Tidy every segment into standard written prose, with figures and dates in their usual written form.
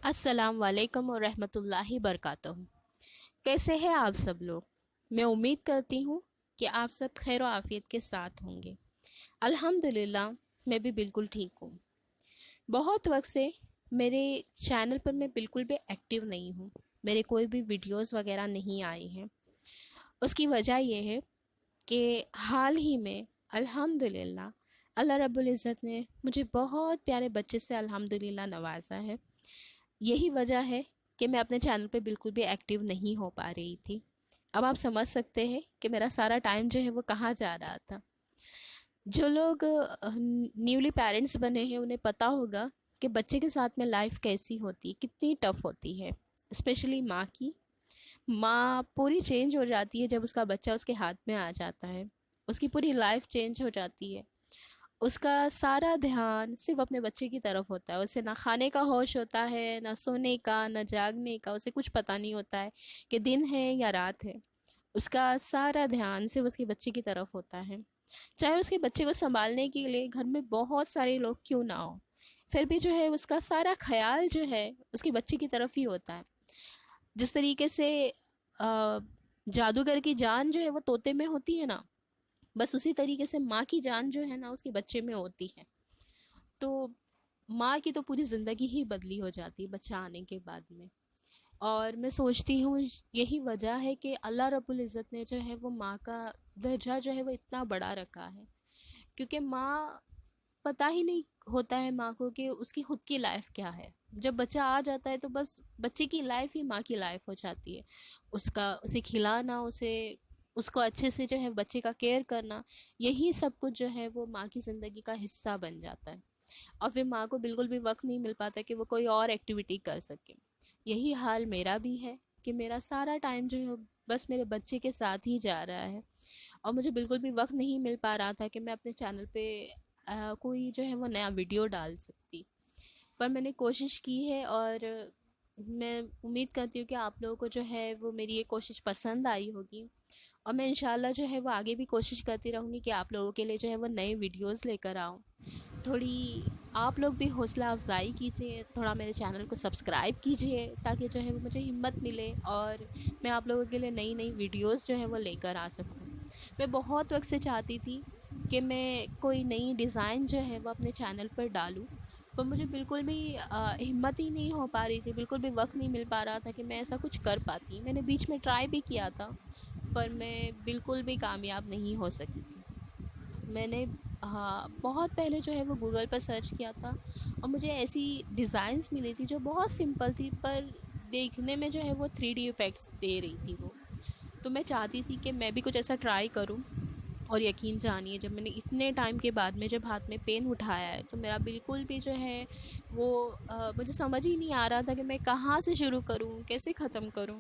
अस्सलाम वालेकुम और रहमतुल्लाहि वबरकातुहू। कैसे हैं आप सब लोग? मैं उम्मीद करती हूँ कि आप सब खैर और आफियत के साथ होंगे। अल्हम्दुलिल्लाह, मैं भी बिल्कुल ठीक हूँ। बहुत वक्त से मेरे चैनल पर मैं बिल्कुल भी एक्टिव नहीं हूँ। मेरे कोई भी वीडियोस वगैरह नहीं आए हैं। उसकी वजह यह है कि हाल ही में अल्हम्दुलिल्लाह अल्लाह रब्बुल इज़्ज़त ने मुझे बहुत प्यारे बच्चे से अल्हम्दुलिल्लाह नवाजा है। यही वजह है कि मैं अपने चैनल पे बिल्कुल भी एक्टिव नहीं हो पा रही थी। अब आप समझ सकते हैं कि मेरा सारा टाइम जो है वो कहाँ जा रहा था। जो लोग न्यूली पेरेंट्स बने हैं उन्हें पता होगा कि बच्चे के साथ में लाइफ कैसी होती है, कितनी टफ़ होती है। स्पेशली माँ की। माँ पूरी चेंज हो जाती है जब उसका बच्चा उसके हाथ में आ जाता है। उसकी पूरी लाइफ चेंज हो जाती है। उसका सारा ध्यान सिर्फ अपने बच्चे की तरफ होता है। उसे ना खाने का होश होता है, ना सोने का, ना जागने का। उसे कुछ पता नहीं होता है कि दिन है या रात है। उसका सारा ध्यान सिर्फ उसके बच्चे की तरफ होता है। चाहे उसके बच्चे को संभालने के लिए घर में बहुत सारे लोग क्यों ना हो, फिर भी जो है उसका सारा ख्याल जो है उसके बच्चे की तरफ ही होता है। जिस तरीके से जादूगर की जान जो है वो तोते में होती है ना, बस उसी तरीके से माँ की जान जो है ना उसके बच्चे में होती है। तो माँ की तो पूरी ज़िंदगी ही बदली हो जाती है बच्चा आने के बाद में। और मैं सोचती हूँ यही वजह है कि अल्लाह रब्बुल इज़्ज़त ने जो है वो माँ का दर्जा जो है वो इतना बड़ा रखा है। क्योंकि माँ, पता ही नहीं होता है माँ को कि उसकी खुद की लाइफ क्या है। जब बच्चा आ जाता है तो बस बच्चे की लाइफ ही माँ की लाइफ हो जाती है। उसे खिलाना, उसको अच्छे से जो है बच्चे का केयर करना, यही सब कुछ जो है वो माँ की ज़िंदगी का हिस्सा बन जाता है। और फिर माँ को बिल्कुल भी वक्त नहीं मिल पाता कि वो कोई और एक्टिविटी कर सके। यही हाल मेरा भी है कि मेरा सारा टाइम जो है बस मेरे बच्चे के साथ ही जा रहा है। और मुझे बिल्कुल भी वक्त नहीं मिल पा रहा था कि मैं अपने चैनल पे कोई जो है वो नया वीडियो डाल सकती। पर मैंने कोशिश की है और मैं उम्मीद करती हूँ कि आप लोगों को जो है वो मेरी ये कोशिश पसंद आई होगी। और मैं इंशाल्लाह जो है वो आगे भी कोशिश करती रहूँगी कि आप लोगों के लिए जो है वो नए वीडियोस लेकर आऊँ। थोड़ी आप लोग भी हौसला अफजाई कीजिए, थोड़ा मेरे चैनल को सब्सक्राइब कीजिए ताकि जो है वो मुझे हिम्मत मिले और मैं आप लोगों के लिए नई नई वीडियोस जो है वो लेकर आ सकूँ। मैं बहुत वक्त से चाहती थी कि मैं कोई नई डिज़ाइन जो है वो अपने चैनल पर डालूँ, पर मुझे बिल्कुल भी हिम्मत ही नहीं हो पा रही थी, बिल्कुल भी वक्त नहीं मिल पा रहा था कि मैं ऐसा कुछ कर पाती। मैंने बीच में ट्राई भी किया था पर मैं बिल्कुल भी कामयाब नहीं हो सकी थी। मैंने बहुत पहले जो है वो गूगल पर सर्च किया था और मुझे ऐसी डिज़ाइंस मिली थी जो बहुत सिंपल थी पर देखने में जो है वो 3D इफ़ेक्ट्स दे रही थी वो। तो मैं चाहती थी कि मैं भी कुछ ऐसा ट्राई करूं। और यकीन जानिए, जब मैंने इतने टाइम के बाद में जब हाथ में पेन उठाया है तो मेरा बिल्कुल भी जो है वो मुझे समझ ही नहीं आ रहा था कि मैं कहाँ से शुरू करूं, कैसे ख़त्म करूं,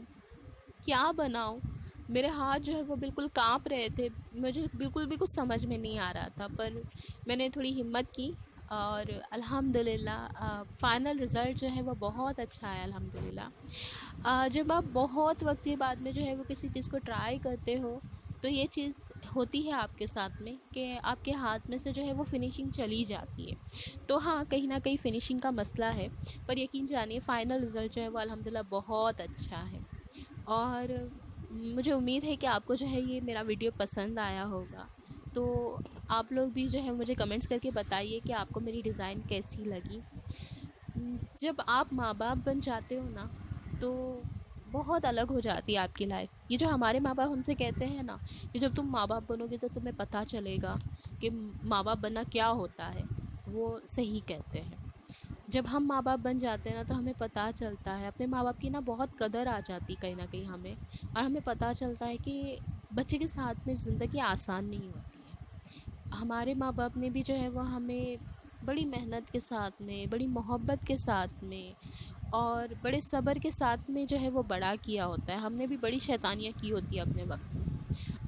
क्या बनाऊं। मेरे हाथ जो है वो बिल्कुल कांप रहे थे। मुझे बिल्कुल भी कुछ समझ में नहीं आ रहा था पर मैंने थोड़ी हिम्मत की और अल्हम्दुलिल्लाह फ़ाइनल रिज़ल्ट जो है वो बहुत अच्छा है अल्हम्दुलिल्लाह। जब आप बहुत वक्त के बाद में जो है वो किसी चीज़ को ट्राई करते हो तो ये चीज़ होती है आपके साथ में कि आपके हाथ में से जो है वो फिनिशिंग चली जाती है। तो हाँ, कहीं ना कहीं फिनिशिंग का मसला है, पर यकीन जानिए फ़ाइनल रिज़ल्ट जो है वो अल्हम्दुलिल्लाह बहुत अच्छा है। और मुझे उम्मीद है कि आपको जो है ये मेरा वीडियो पसंद आया होगा। तो आप लोग भी जो है मुझे कमेंट्स करके बताइए कि आपको मेरी डिज़ाइन कैसी लगी। जब आप माँ बाप बन जाते हो ना तो बहुत अलग हो जाती है आपकी लाइफ। ये जो हमारे माँ बाप हमसे कहते हैं ना कि जब तुम माँ बाप बनोगे तो तुम्हें पता चलेगा कि माँ बाप बनना क्या होता है, वो सही कहते हैं। जब हम माँ बाप बन जाते हैं ना तो हमें पता चलता है, अपने माँ बाप की ना बहुत कदर आ जाती कहीं ना कहीं हमें। और हमें पता चलता है कि बच्चे के साथ में ज़िंदगी आसान नहीं होती है। हमारे माँ बाप ने भी जो है वो हमें बड़ी मेहनत के साथ में, बड़ी मोहब्बत के साथ में और बड़े सब्र के साथ में जो है वो बड़ा किया होता है। हमने भी बड़ी शैतानियाँ की होती है अपने वक्त में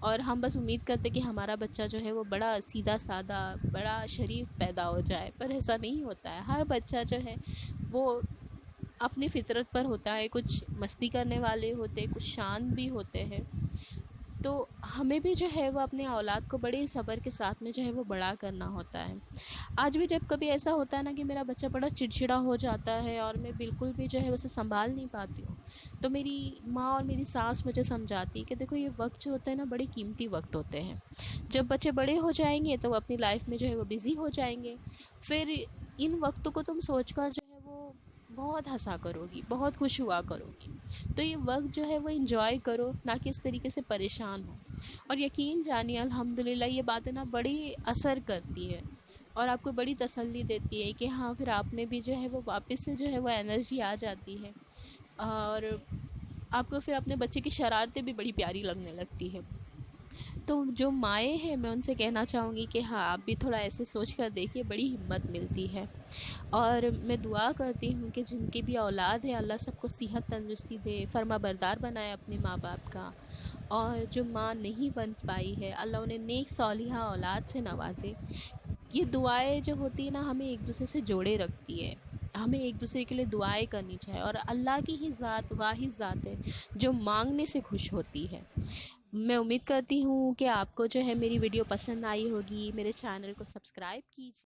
और हम बस उम्मीद करते कि हमारा बच्चा जो है वो बड़ा सीधा सादा, बड़ा शरीफ पैदा हो जाए, पर ऐसा नहीं होता है। हर बच्चा जो है वो अपनी फितरत पर होता है। कुछ मस्ती करने वाले होते, कुछ शांत भी होते हैं। تو ہمیں بھی جو ہے وہ اپنے اولاد کو بڑے صبر کے ساتھ میں جو ہے وہ بڑا کرنا ہوتا ہے۔ آج بھی جب کبھی ایسا ہوتا ہے نا کہ میرا بچہ بڑا چڑچڑا ہو جاتا ہے اور میں بالکل بھی جو ہے اسے سنبھال نہیں پاتی ہوں، تو میری ماں اور میری ساس مجھے سمجھاتی کہ دیکھو یہ وقت جو ہوتا ہے نا بڑے قیمتی وقت ہوتے ہیں، جب بچے بڑے ہو جائیں گے تو وہ اپنی لائف میں جو ہے وہ بزی ہو جائیں گے، پھر ان وقتوں کو تم سوچ کر جو ہے وہ بہت ہنسا کرو گی، بہت خوش ہوا کرو گی۔ تو یہ وقت جو ہے وہ انجوائے کرو، نہ کہ اس طریقے سے پریشان ہو۔ اور یقین جانیے الحمدللہ یہ باتیں نا بڑی اثر کرتی ہے اور آپ کو بڑی تسلی دیتی ہے کہ ہاں پھر آپ میں بھی جو ہے وہ واپس سے جو ہے وہ انرجی آ جاتی ہے، اور آپ کو پھر اپنے بچے کی شرارتیں بھی بڑی پیاری لگنے لگتی ہے۔ تو جو مائیں ہیں میں ان سے کہنا چاہوں گی کہ ہاں آپ بھی تھوڑا ایسے سوچ کر دیکھیے، بڑی ہمت ملتی ہے۔ اور میں دعا کرتی ہوں کہ جن کی بھی اولاد ہے اللہ سب کو صحت تندرستی دے، فرما بردار بنائے اپنے ماں باپ کا، اور جو ماں نہیں بن پائی ہے اللہ انہیں نیک صالحہ اولاد سے نوازے۔ یہ دعائیں جو ہوتی ہیں نا ہمیں ایک دوسرے سے جوڑے رکھتی ہے، ہمیں ایک دوسرے کے لیے دعائیں کرنی چاہیے، اور اللہ کی ہی ذات واحد ذات ہے جو مانگنے سے خوش ہوتی ہے۔ میں امید کرتی ہوں کہ آپ کو جو ہے میری ویڈیو پسند آئی ہوگی، میرے چینل کو سبسکرائب کیجیے۔